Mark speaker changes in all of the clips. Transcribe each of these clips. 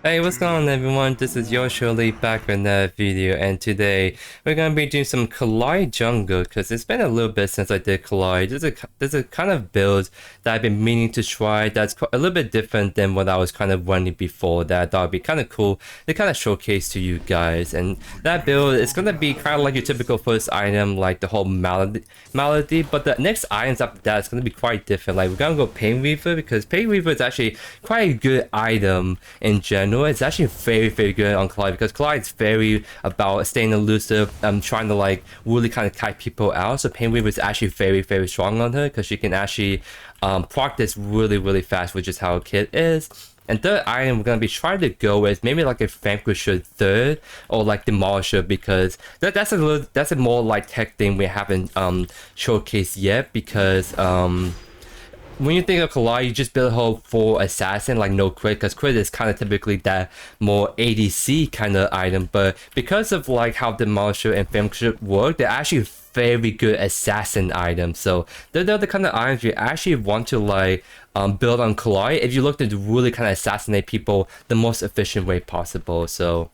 Speaker 1: Hey, what's going on everyone? This is JoeYoursTruly back with another video, and today we're gonna be doing some Kallari jungle because it's been a little bit since I did Kallari. There's a kind of build that I've been meaning to try that's a little bit different than what I was kind of running before that I thought would be kind of cool to kind of showcase to you guys. And that build is gonna be kind of like your typical first item, like the whole Malady, but the next items after that is gonna be quite different. Like we're gonna go Painweaver because Painweaver is actually quite a good item in general. It's actually very good on Kallari because Kallari is very about staying elusive, trying to like really kind of kite people out. So Painweaver is actually very strong on her because she can actually proc this really fast, which is how a kid is. And third item we're gonna be trying to go with maybe like a Vanquisher third or like Demolisher because that's a more like tech thing we haven't showcased yet because when you think of Kallari, you just build a whole full assassin, like no crit, because crit is kind of typically that more ADC kind of item. But because of like how Demolisher and Vanquisher work, they're actually very good assassin items. So they're the kind of items you actually want to like build on Kallari if you look to really kind of assassinate people the most efficient way possible. So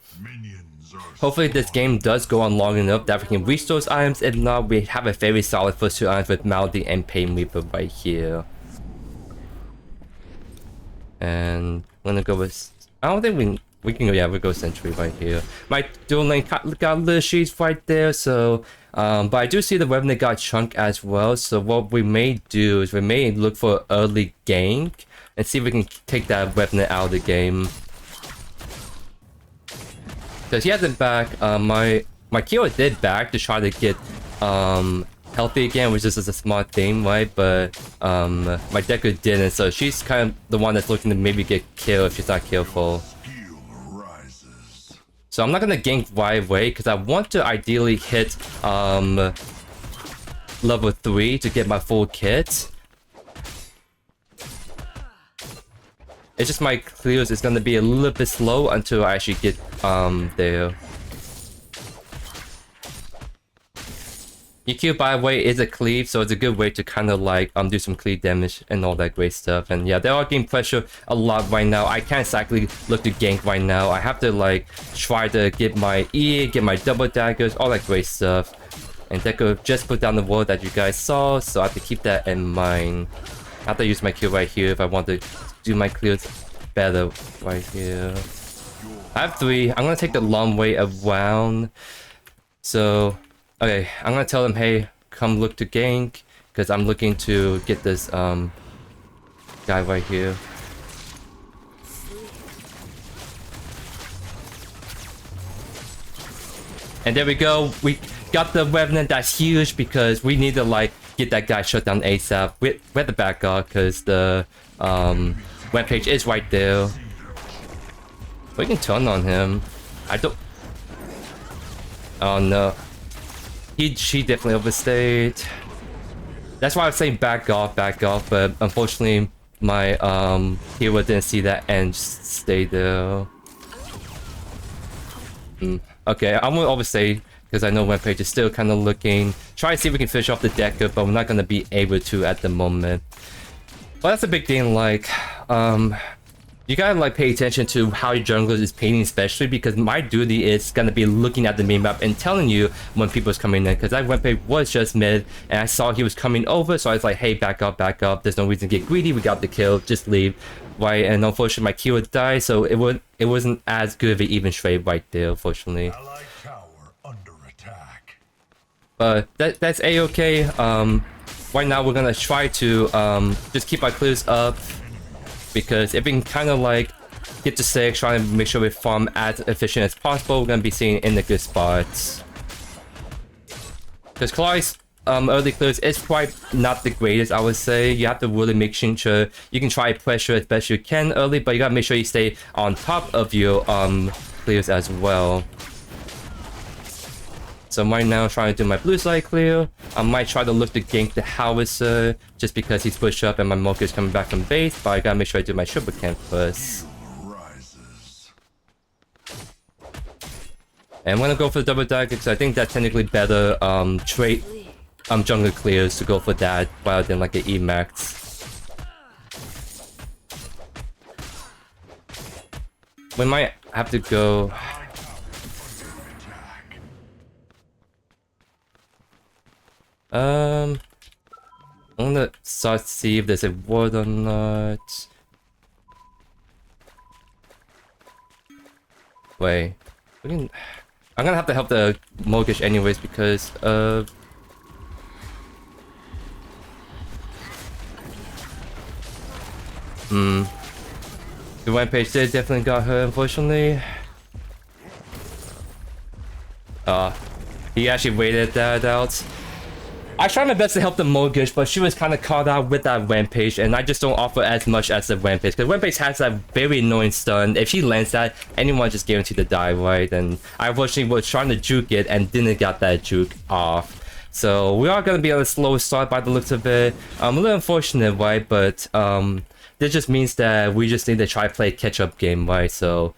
Speaker 1: hopefully this game does go on long enough that we can reach those items. If not, we have a very solid first two items with Malady and Painweaver right here. And I'm gonna go with, I don't think we can go, yeah, we'll go Sentry right here. My dual lane got little sheets right there, so but I do see the Revenant got chunk as well, so what we may do is we may look for early gank and see if we can take that Revenant out of the game. Because he hasn't back, my Kyo did back to try to get healthy again, which is a smart thing, right? But my Deku didn't, so she's kind of the one that's looking to maybe get killed if she's not careful. So I'm not gonna gank right away because I want to ideally hit level 3 to get my full kit. It's just my clears is gonna be a little bit slow until I actually get there. EQ, by the way, is a cleave, so it's a good way to kind of like do some cleave damage and all that great stuff. And yeah, they are getting pressure a lot right now. I can't exactly look to gank right now. I have to like try to get my E, get my double daggers, all that great stuff. And Deku just put down the wall that you guys saw, so I have to keep that in mind. I have to use my Q right here if I want to do my clears better right here. I have 3. I'm gonna take the long way around. So okay, I'm gonna tell them, hey, come look to gank, because I'm looking to get this guy right here. And there we go. We got the Revenant. That's huge because we need to like get that guy shut down ASAP. We have to back up because the webpage is right there. We can turn on him. I don't. Oh no. She definitely overstayed. That's why I was saying back off, but unfortunately my hero didn't see that and just stayed there. Okay, I'm gonna overstay because I know webpage is still kind of looking. Try to see if we can finish off the Deku, but we're not gonna be able to at the moment. But that's a big thing, like you gotta like pay attention to how your jungler is painting, especially because my duty is gonna be looking at the main map and telling you when people's coming in. Because that webpage was just mid and I saw he was coming over, so I was like, hey, back up. There's no reason to get greedy. We got the kill. Just leave, right? And unfortunately, my Q would die, so it wasn't as good of an even trade right there, unfortunately. But that's a-okay. Right now we're gonna try to just keep our clears up. Because if we can kind of like get to 6, trying to make sure we farm as efficient as possible, we're going to be seeing in the good spots. Because Kallari's early clears is quite not the greatest, I would say. You have to really make sure you can try pressure as best you can early, but you got to make sure you stay on top of your clears as well. So right now I'm trying to do my blue side clear. I might try to look to gank the Howitzer just because he's pushed up and my Mocha is coming back from base, but I gotta make sure I do my triple camp first. And I'm gonna go for the double dagger because I think that's technically better trait jungle clears to go for that rather than like an E-max. We might have to go. I'm gonna start see if there's a ward or not. Wait, I'm gonna have to help the mortgage anyways because the rampage did definitely got her, unfortunately. He actually waited that out. I tried my best to help the mortgage, but she was kind of caught out with that rampage, and I just don't offer as much as the rampage, because rampage has that very annoying stun. If she lands that, anyone just guaranteed to die, right? And I unfortunately was trying to juke it and didn't get that juke off. So we are going to be on a slow start by the looks of it. A little unfortunate, right? But this just means that we just need to try to play a catch-up game, right? So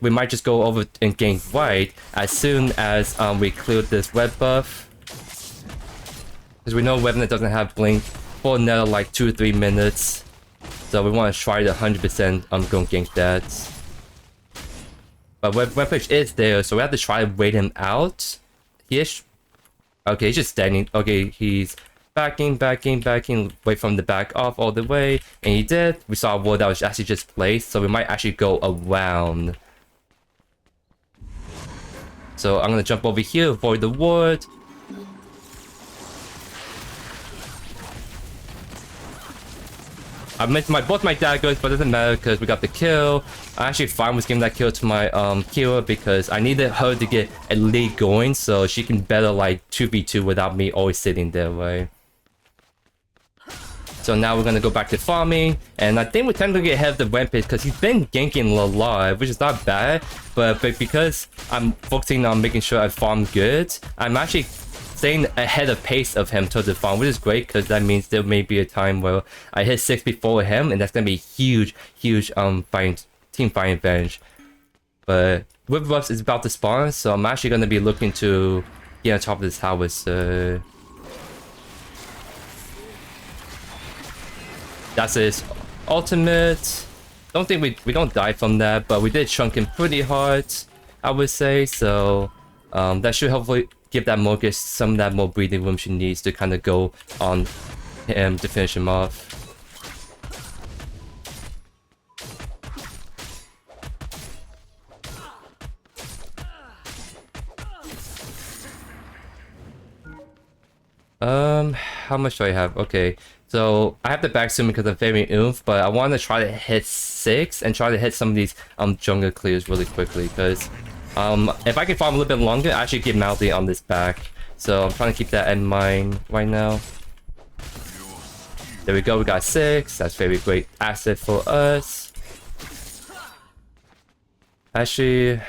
Speaker 1: we might just go over and gain white as soon as we clear this red buff. Because we know Revenant doesn't have blink for another like 2 or 3 minutes. So we want to try to 100% go gank that. But Rampage is there, so we have to try to wait him out. Okay, he's just standing. Okay, he's backing away from the back off all the way. And he did. We saw a ward that was actually just placed, so we might actually go around. So I'm gonna jump over here, avoid the ward. I missed both my daggers, but it doesn't matter because we got the kill. I actually fine with giving that kill to my Kira because I needed her to get a lead going so she can better like 2v2 without me always sitting there, right? So now we're gonna go back to farming, and I think we're time to get ahead of the rampage because he's been ganking a lot, which is not bad, but because I'm focusing on making sure I farm good, I'm actually staying ahead of pace of him towards the farm, which is great because that means there may be a time where I hit 6 before him, and that's gonna be huge team fighting advantage. But Whip Ruffs is about to spawn, so I'm actually gonna be looking to get on top of this howitzer. That's his ultimate. Don't think we don't die from that, but we did chunk him pretty hard, I would say. So that should hopefully give that Morgus some of that more breathing room she needs to kind of go on him to finish him off. How much do I have? Okay, so I have to back soon because I'm very oomph, but I want to try to hit 6 and try to hit some of these jungle clears really quickly because if I can farm a little bit longer, I should get Malady on this back. So I'm trying to keep that in mind right now. There we go, we got 6. That's very great asset for us. Actually,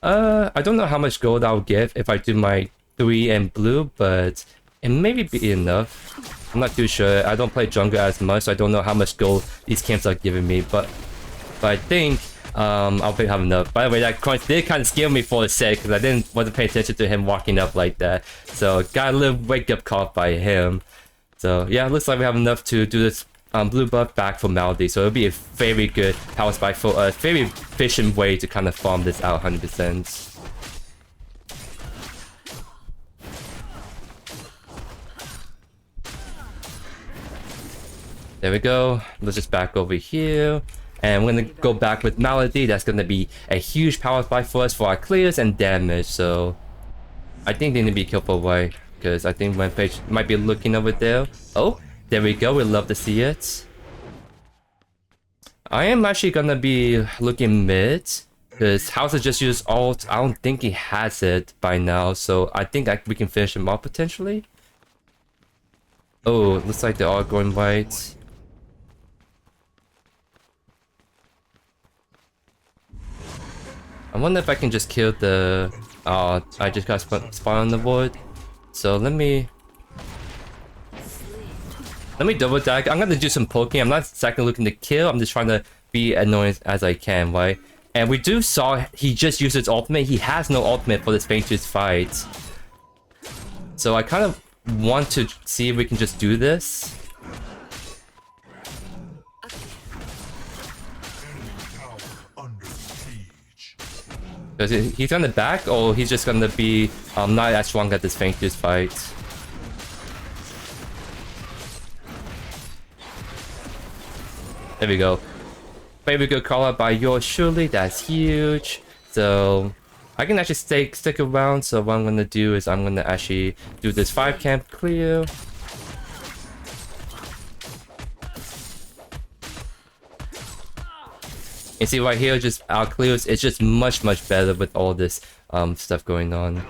Speaker 1: I don't know how much gold I'll get if I do my 3 and blue, but it may be enough. I'm not too sure. I don't play jungle as much, so I don't know how much gold these camps are giving me, but I think I'll probably have enough. By the way, that coin did kind of scare me for a sec because I wasn't paying attention to him walking up like that. So got a little wake up call by him. So yeah, looks like we have enough to do this blue buff back for Malady. So it'll be a very good power spike for us. Very efficient way to kind of farm this out 100%. There we go. Let's just back over here. And we're gonna go back with Malady. That's gonna be a huge power spike for us for our clears and damage. So I think they need to be careful, right? Because I think Rampage might be looking over there. Oh, there we go. We'd love to see it. I am actually gonna be looking mid. Because House has just used ult. I don't think he has it by now. So I think we can finish him off potentially. Oh, looks like they're all going right. I wonder if I can just kill the... I just got spawned on the board. So let me double tag. I'm gonna do some poking. I'm not exactly looking to kill. I'm just trying to be annoying as I can, right? And we saw he just used his ultimate. He has no ultimate for this Vanquisher's fight. So I kind of want to see if we can just do this. Because he's gonna back, or he's just gonna be not as strong at this Vanquisher fight. There we go. Very good call out by JoeYoursTruly. That's huge. So I can actually stick around. So what I'm gonna do is I'm gonna actually do this 5 camp clear. You see right here, just our clears. It's just much better with all this stuff going on.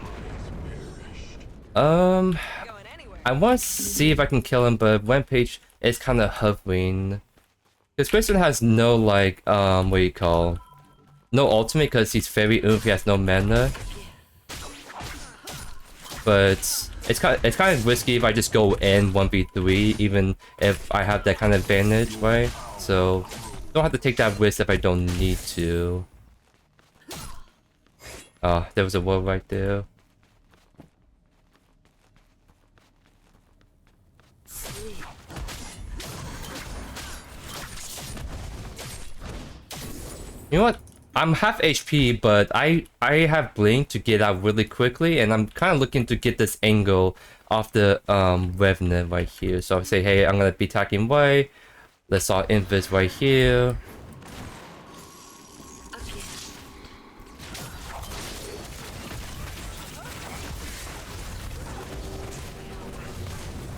Speaker 1: I want to see if I can kill him, but Rampage is kind of hovering. Because Crest has no like what do you call, no ultimate because he's very oomph. He has no mana. But it's kind of risky if I just go in 1v3, even if I have that kind of advantage, right? So don't have to take that risk if I don't need to. Oh, there was a wall right there. You know what? I'm half HP, but I have Blink to get out really quickly, and I'm kind of looking to get this angle off the Revenant right here. So I'll say, hey, I'm gonna be attacking right. Let's all invis right here.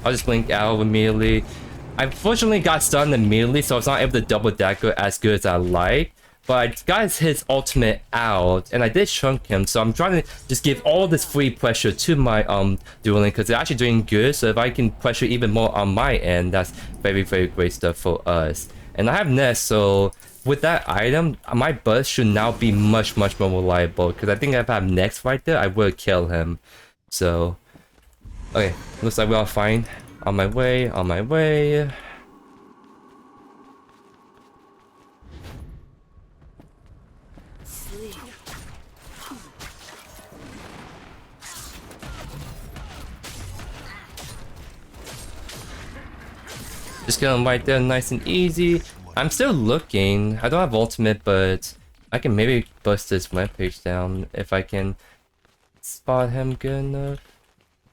Speaker 1: I'll just blink out immediately. I unfortunately got stunned immediately, so I was not able to double dagger as good as I like. But I got his ultimate out, and I did chunk him, so I'm trying to just give all this free pressure to my dueling, because they're actually doing good. So if I can pressure even more on my end, that's very great stuff for us. And I have Nest, so with that item, my burst should now be much more reliable, because I think if I have Next right there, I will kill him. So okay, looks like we're all fine. On my way. Just kill him right there, nice and easy. I'm still looking. I don't have ultimate, but I can maybe bust this Rampage down if I can spot him good enough.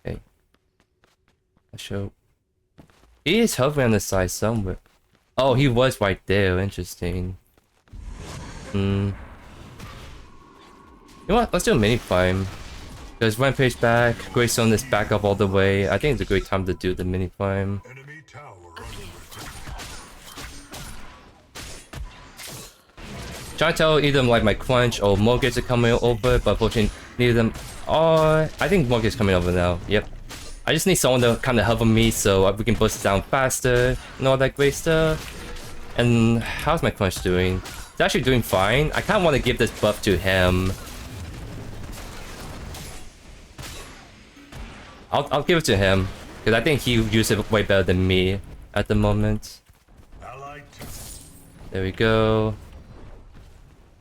Speaker 1: Okay. I'll show. He is hovering on the side somewhere. Oh, he was right there. Interesting. You know what? Let's do a mini farm. There's Rampage back. Greystone is back up all the way. I think it's a great time to do the mini farm. Trying to tell either like my Crunch or Mortgage are coming over, but unfortunately neither of them are. I think Mortgage is coming over now. Yep. I just need someone to kind of hover me so we can bust it down faster and all that great stuff. And how's my Crunch doing? It's actually doing fine. I kind of want to give this buff to him. I'll give it to him because I think he uses it way better than me at the moment. There we go.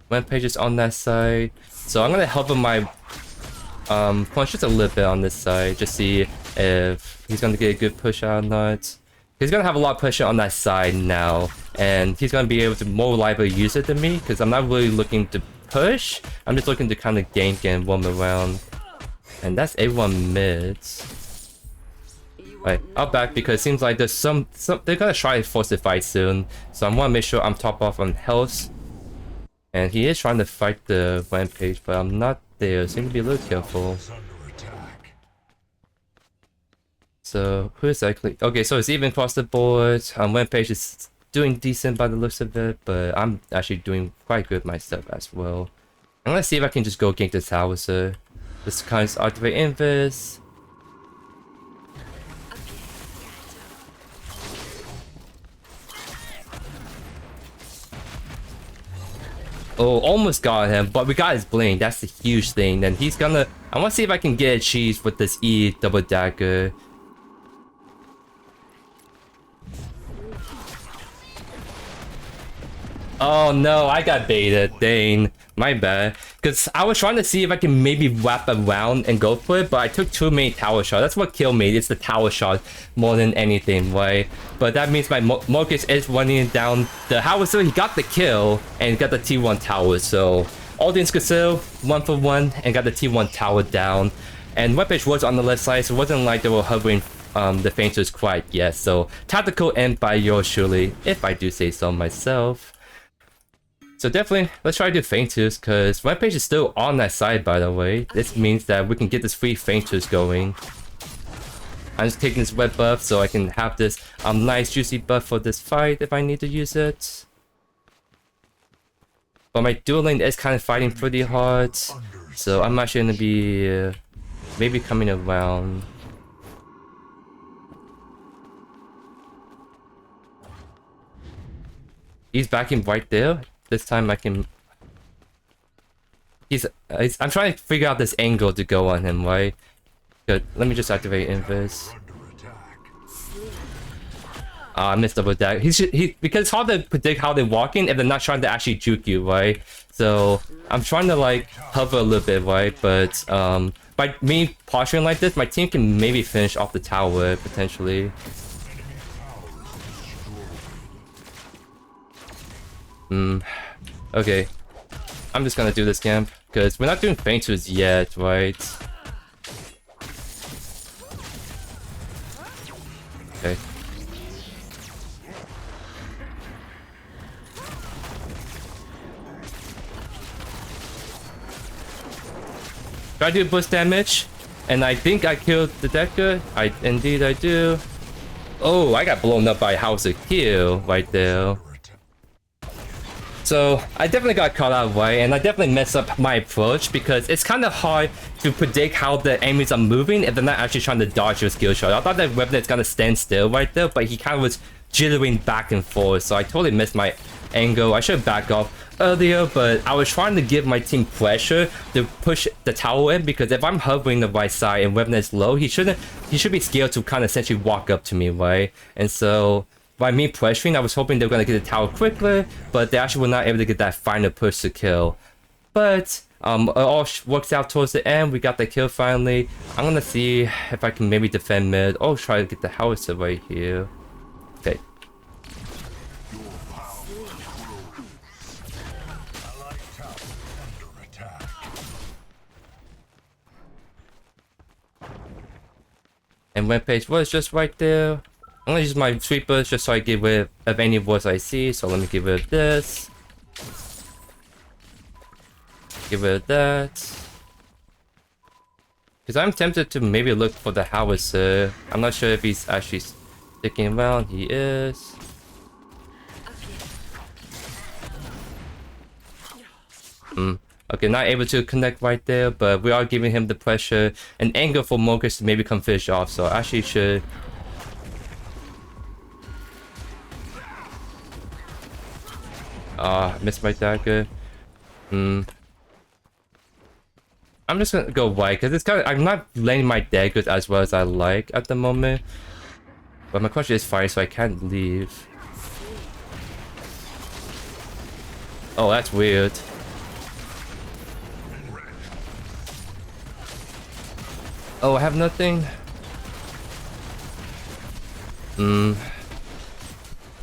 Speaker 1: Rampage is on that side, so I'm gonna help him my punch just a little bit on this side, just see if he's gonna get a good push out or not. He's gonna have a lot of pressure on that side now, and he's gonna be able to more reliably use it than me because I'm not really looking to push. I'm just looking to kind of gank and roam around, and that's everyone mids. Right, I'll back because it seems like there's some they're gonna try to force the fight soon, so I want to make sure I'm top off on health. And he is trying to fight the Rampage, but I'm not there, so you need to be a little careful. So, who is actually... Okay, so it's even across the board. Rampage is doing decent by the looks of it, but I'm actually doing quite good myself as well. I'm gonna see if I can just go gank this Howitzer. This kind of activate Invis. Oh, almost got him, but we got his blink. That's the huge thing. Then he's gonna... I want to see if I can get a cheese with this E double dagger. Oh no, I got baited. Dang. My bad. Because I was trying to see if I can maybe wrap around and go for it, but I took too many tower shots. That's what killed me. It's the tower shot more than anything, right? But that means my Mortgage is running down the Howitzer. He got the kill and got the T1 tower, so audience could sell 1-for-1 and got the T1 tower down. And Weapage was on the left side, so it wasn't like they were hovering the Fainters quite yet. So tactical end by JoeYoursTruly, if I do say so myself. So definitely, let's try to do Fainters, because Weapage is still on that side, by the way. This means that we can get this free Fainters going. I'm just taking this web buff so I can have this nice juicy buff for this fight if I need to use it. But my dual lane is kind of fighting pretty hard, so I'm actually going to be maybe coming around. He's backing right there. This time I can... I'm trying to figure out this angle to go on him, right? Good. Let me just activate Invis. I missed double dash. Because it's hard to predict how they're walking if they're not trying to actually juke you, right? So I'm trying to like hover a little bit, right? But by me posturing like this, my team can maybe finish off the tower potentially. Okay. I'm just gonna do this camp because we're not doing Fainters yet, right? Okay. Do I do boost damage? And I think I killed the Decker. Indeed I do. Oh, I got blown up by House of Kill right there. So I definitely got caught out, right? And I definitely messed up my approach because it's kind of hard to predict how the enemies are moving if they're not actually trying to dodge your skill shot. I thought that Revenant's gonna stand still right there, but he kind of was jittering back and forth, so I totally missed my angle. I should have backed off earlier, but I was trying to give my team pressure to push the tower in because if I'm hovering the right side and Revenant's low, he should be scared to kind of essentially walk up to me, right? And so by me pressuring, I was hoping they were going to get the tower quicker, but they actually were not able to get that final push to kill. But it all works out towards the end. We got the kill finally. I'm going to see if I can maybe defend mid or try to get the howitzer right here. Okay. And Rampage was just right there. I'm gonna use my sweepers just so I get rid of any wards I see. So let me get rid of this. Get rid of that. Because I'm tempted to maybe look for the howitzer. I'm not sure if he's actually sticking around. He is. Okay, not able to connect right there, but we are giving him the pressure and angle for Mogus to maybe come finish off. So I actually should. Missed my dagger. I'm just gonna go white because it's kind of, I'm not laying my daggers as well as I like at the moment. But my question is fire, so I can't leave. Oh, that's weird. Oh, I have nothing.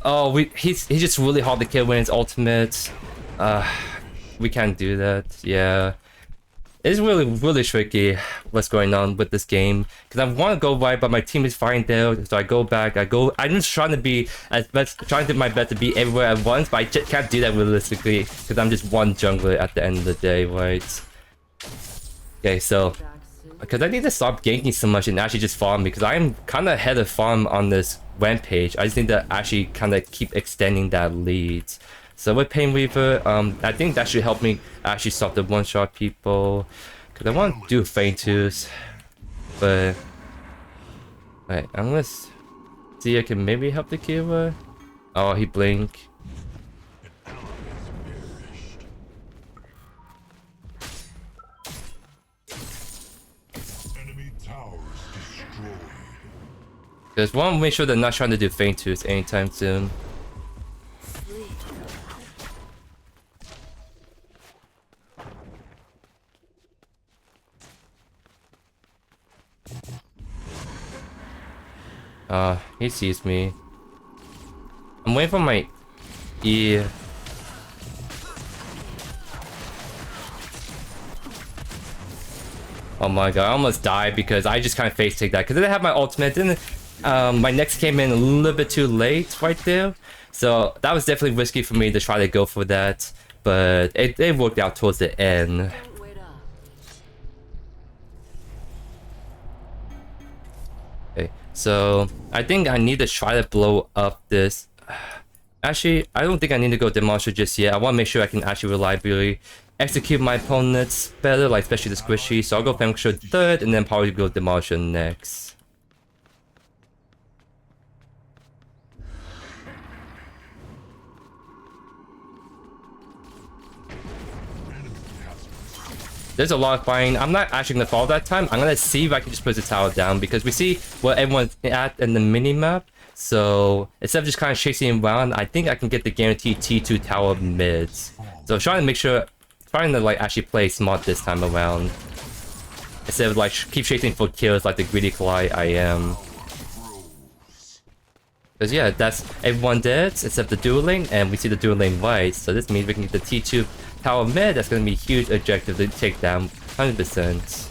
Speaker 1: Oh, he's just really hard to kill when it's ultimate. We can't do that. Yeah, it's really tricky what's going on with this game because I want to go right, but my team is fighting there, so I go back. I'm just trying to be trying to do my best to be everywhere at once, but I just can't do that realistically because I'm just one jungler at the end of the day, right? Okay, so. Because I need to stop ganking so much and actually just farm because I'm kind of ahead of farm on this Rampage. I just need to actually kind of keep extending that lead. So with Painweaver, I think that should help me actually stop the one-shot people. Because I want to do Fainters. But... Alright, I'm gonna see if I can maybe help the Kira. Oh, he blinked. Just want to make sure they're not trying to do Fainters anytime soon. He sees me. I'm waiting for my E. Oh my god, I almost died because I just kind of face take that. Because I didn't have my ultimate. Didn't my next came in a little bit too late right there. So that was definitely risky for me to try to go for that. But it worked out towards the end. Okay, so I think I need to try to blow up this. Actually, I don't think I need to go Demolisher just yet. I want to make sure I can actually reliably execute my opponents better, like especially the Squishy. So I'll go Vanquisher third and then probably go Demolisher next. There's a lot of fighting. I'm not actually going to follow that time. I'm going to see if I can just put the tower down because we see where everyone's at in the mini-map. So instead of just kind of chasing around, I think I can get the guaranteed T2 tower mids. So I'm trying to make sure, trying to like actually play smart this time around. Instead of like keep chasing for kills like the greedy Kallari I am. Because yeah, that's everyone dead except the dual lane, and we see the dual lane right. So this means we can get the T2 tower mid. That's going to be a huge objective to take down 100%.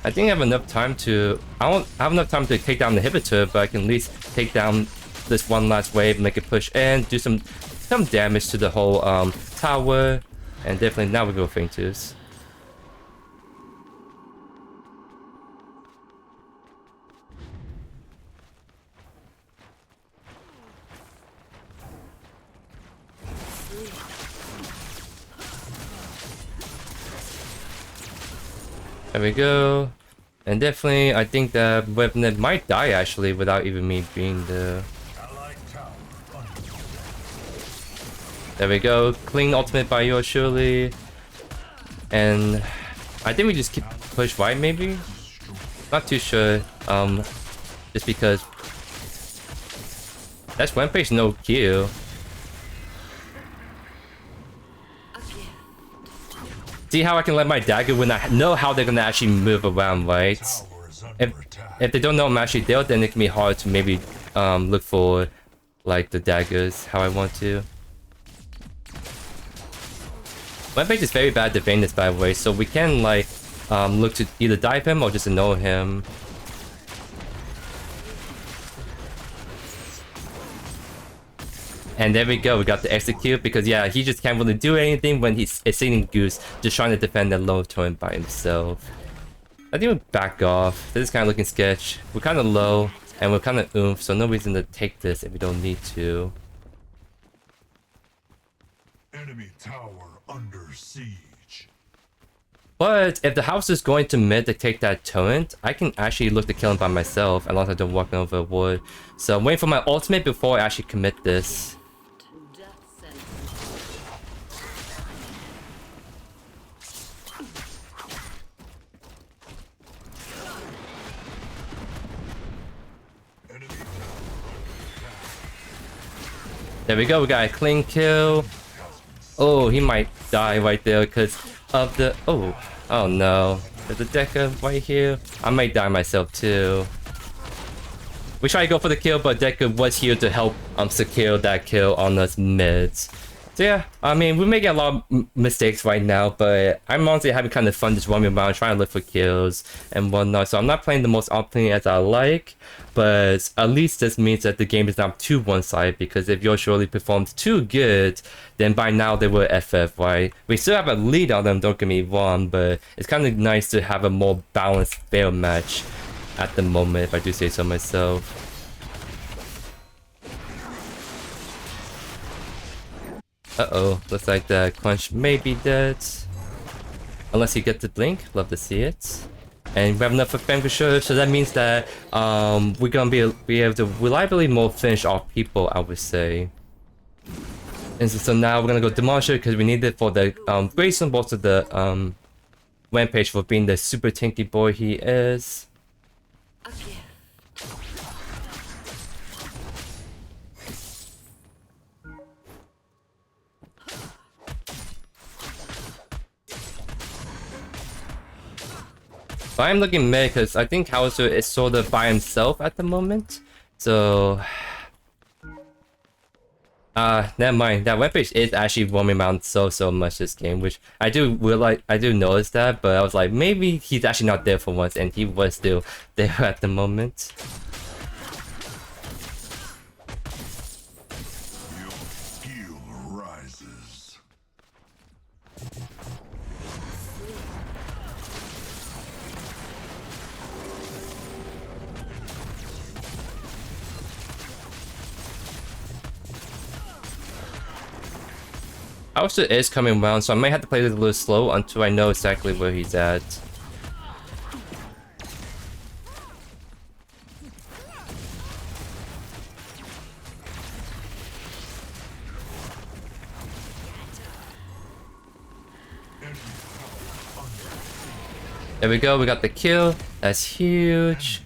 Speaker 1: I think I have enough time to... I don't have enough time to take down the inhibitor, but I can at least take down this one last wave, make it push in, do some damage to the whole tower, and definitely now we go Fainters. There we go. And definitely, I think that Revenant might die actually without even me being there. There we go. Clean ultimate by JoeYoursTruly. And I think we just keep push right maybe? Not too sure. Just because that's Rampage no kill. See how I can let my dagger when I know how they're gonna actually move around, right? If they don't know I'm actually there, then it can be hard to maybe look for like the daggers how I want to. Rampage is very bad at defending this, by the way, so we can like look to either dive him or just ignore him. And there we go, we got the execute because yeah, he just can't really do anything when he's sitting Goose, just trying to defend that low turret by himself. I think we'll back off. This is kind of looking sketch. We're kind of low and we're kind of oomph, so no reason to take this if we don't need to.
Speaker 2: Enemy tower under siege.
Speaker 1: But if the house is going to mid to take that turret, I can actually look to kill him by myself as long as I don't walk over a wood. So I'm waiting for my ultimate before I actually commit this. There we go, we got a clean kill. Oh, he might die right there because of the... Oh no. There's a Deca right here. I might die myself too. We try to go for the kill, but Deca was here to help secure that kill on us mids. So yeah, I mean, we're making a lot of mistakes right now, but I'm honestly having kind of fun just roaming around, trying to look for kills and whatnot. So I'm not playing the most optimally as I like, but at least this means that the game is not too one-sided, because if JoeYoursTruly performs too good, then by now they will FF, right? We still have a lead on them, don't get me wrong, but it's kind of nice to have a more balanced, fair match at the moment, if I do say so myself. Uh-oh, looks like the Crunch may be dead. Unless he gets the blink, love to see it. And we have enough for Vanquisher, so that means that we're gonna be able to reliably more finish off people, I would say. And so now we're gonna go Demolisher because we need it for the Grayson, both of the Rampage for being the super tanky boy he is.
Speaker 3: Okay.
Speaker 1: But I'm looking mid because I think Hauser is sort of by himself at the moment. So Never mind. That webpage is actually roaming around so much this game, which I do realize, I do notice that, but I was like, maybe he's actually not there for once, and he was still there at the moment.
Speaker 2: Your skill rises.
Speaker 1: Alistair is coming around, so I might have to play this a little slow until I know exactly where he's at. There we go, we got the kill. That's huge.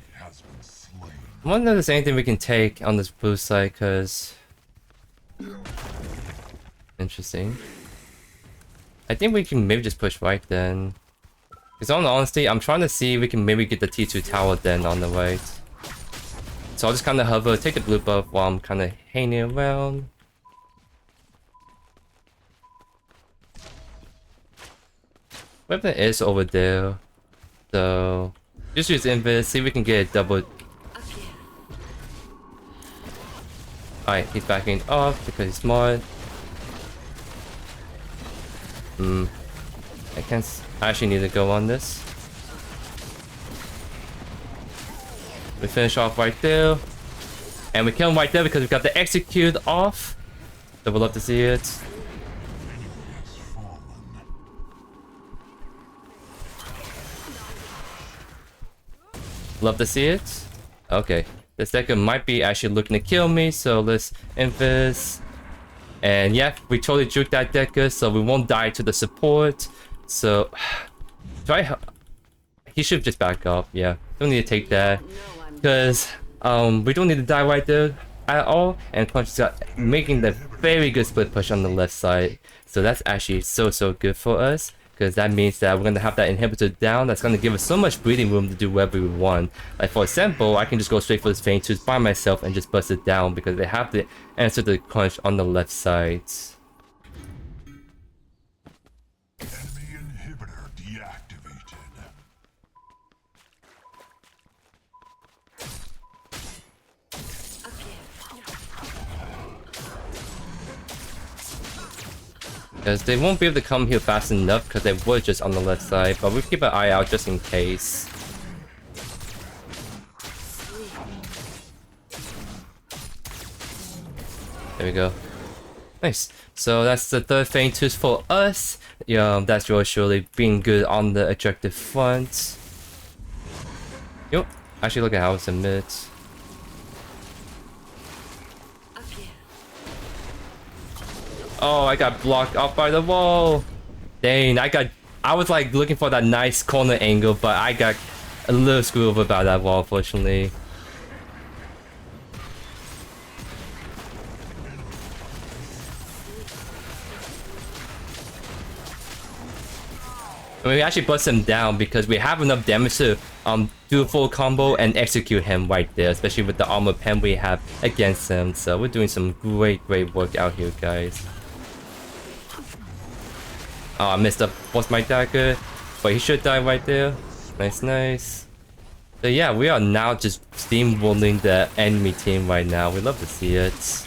Speaker 1: I wonder if there's anything we can take on this blue side, because... Interesting. I think we can maybe just push right then. Because in all honesty, I'm trying to see if we can maybe get the T2 tower then on the right. So I'll just kind of hover, take the blue buff while I'm kind of hanging around. Weapon is over there. So just use invis, see if we can get a double. Alright, he's backing off because he's smart. I actually need to go on this. We finish off right there. And we kill him right there because we got the execute off. So we'll love to see it. Love to see it. Okay. This decker might be actually looking to kill me, so let's invis. And yeah, we totally juked that decker, so we won't die to the support. So, he should just back up. Yeah, don't need to take that, because we don't need to die right there at all. And Punch is making the very good split push on the left side, so that's actually so good for us. Because that means that we're going to have that inhibitor down. That's going to give us so much breathing room to do whatever we want. Like for example, I can just go straight for this Feint Tooth by myself and just bust it down because they have to answer the crunch on the left side.
Speaker 2: Enemy inhibitor deactivated.
Speaker 1: Because they won't be able to come here fast enough because they were just on the left side, but we'll keep an eye out just in case. There we go. Nice. So that's the third Feint Tooth for us. Yeah, that's JoeYoursTruly being good on the objective front. Yo, actually look at how it's a mid. Oh, I got blocked off by the wall. Dang, I was like looking for that nice corner angle, but I got a little screwed over by that wall, unfortunately. And we actually bust him down because we have enough damage to do a full combo and execute him right there, especially with the armor pen we have against him. So we're doing some great work out here, guys. Oh, I messed up. What's my dagger? But he should die right there. Nice. So yeah, we are now just steamrolling the enemy team right now. We love to see it.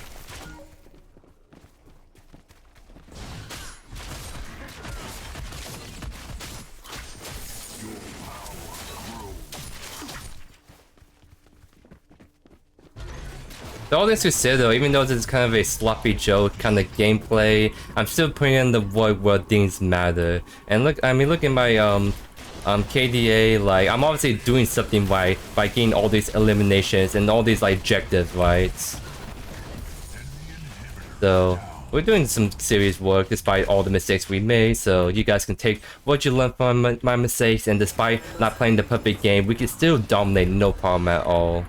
Speaker 1: All this to say though, even though this is kind of a sloppy Joe kind of gameplay, I'm still putting in the work where things matter. And look, I mean, look at my KDA. Like, I'm obviously doing something right by getting all these eliminations and all these like objectives, right? So we're doing some serious work despite all the mistakes we made. So you guys can take what you learned from my mistakes, and despite not playing the perfect game, we can still dominate, no problem at all.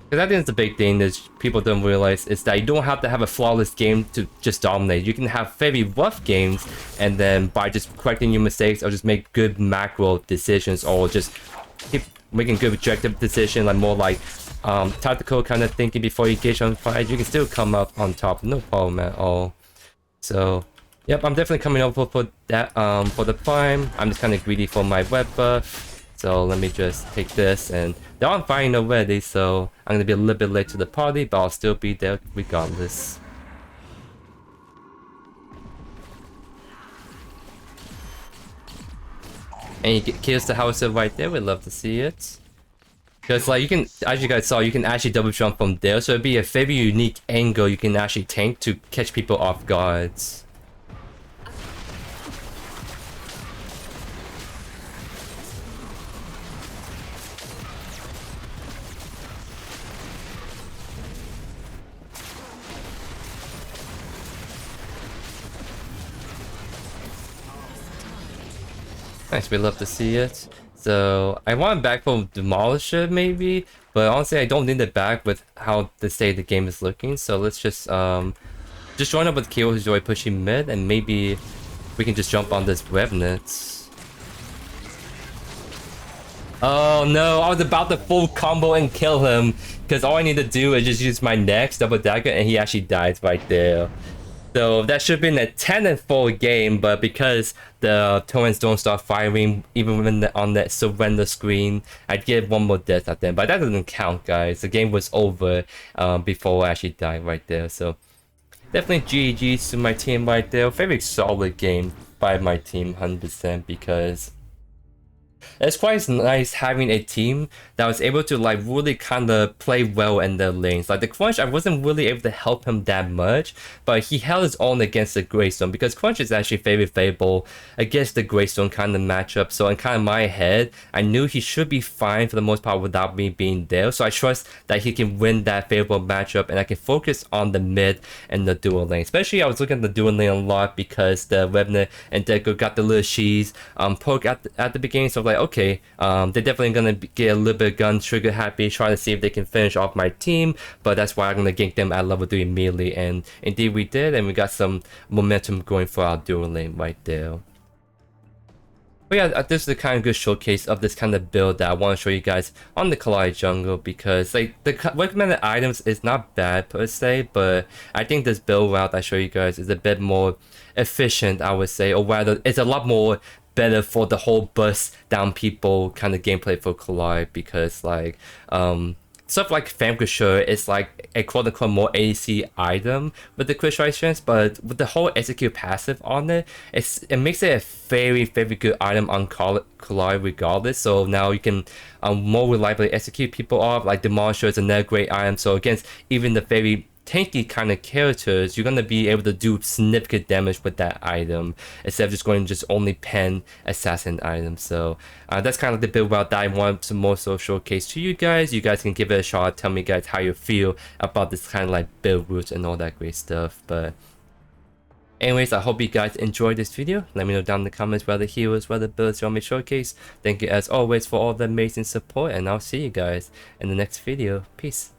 Speaker 1: Because I think it's the big thing that people don't realize is that you don't have to have a flawless game to just dominate. You can have very rough games, and then by just correcting your mistakes or just make good macro decisions, or just keep making good objective decisions, like more like tactical kind of thinking before you engage on fight, you can still come up on top, no problem at all. So, yep, I'm definitely coming over for that, for the prime. I'm just kind of greedy for my web buff. So let me just take this, and they're on firing already, so I'm gonna be a little bit late to the party, but I'll still be there regardless. And he kills the house right there, we'd love to see it. Because like you can, as you guys saw, you can actually double jump from there, so it'd be a very unique angle you can actually tank to catch people off guard. Nice, we love to see it. So I want back for Demolisher maybe, but honestly I don't need it back with how the state of the game is looking. So let's just join up with Kyo who's already pushing mid, and maybe we can just jump on this Revenant. Oh no, I was about to full combo and kill him, because all I need to do is just use my next double dagger and he actually dies right there. So that should have been a 10-4 game, but because the torrents don't start firing even when on that surrender screen, I'd get one more death at them. But that doesn't count, guys. The game was over before I actually died right there. So definitely GG's to my team right there. Very solid game by my team, 100%, because it's quite nice having a team that was able to like really kind of play well in the lanes. Like the Crunch, I wasn't really able to help him that much, but he held his own against the Greystone, because Crunch is actually very favorable against the Greystone kind of matchup. So in kind of my head, I knew he should be fine for the most part without me being there. So I trust that he can win that favorable matchup, and I can focus on the mid and the dual lane. Especially I was looking at the dual lane a lot because the Revenant and Deku got the little cheese poke at the beginning. So like, okay, they're definitely gonna get a little bit gun trigger happy, trying to see if they can finish off my team, but that's why I'm gonna gank them at level 3 immediately, and indeed we did, and we got some momentum going for our dual lane right there. But yeah, this is a kind of good showcase of this kind of build that I want to show you guys on the Kallari jungle, because like the recommended items is not bad per se, but I think this build route I show you guys is a bit more efficient, I would say, or rather it's a lot more better for the whole bust down people kind of gameplay for Kallari, because like stuff like Vanquisher is like a quote-unquote more ADC item with the quick strike strength, but with the whole execute passive on it, it makes it a very good item on Kallari regardless. So now you can more reliably execute people off. Like Demolisher is another great item, so against even the very tanky kind of characters, you're gonna be able to do significant damage with that item instead of just going to just only pen assassin items. So that's kind of the build route that I want to more so showcase to you guys. You guys can give it a shot, tell me guys how you feel about this kind of like build route and all that great stuff. But anyways, I hope you guys enjoyed this video. Let me know down in the comments what the heroes, what the builds you want me to showcase. Thank you as always for all the amazing support, and I'll see you guys in the next video. Peace.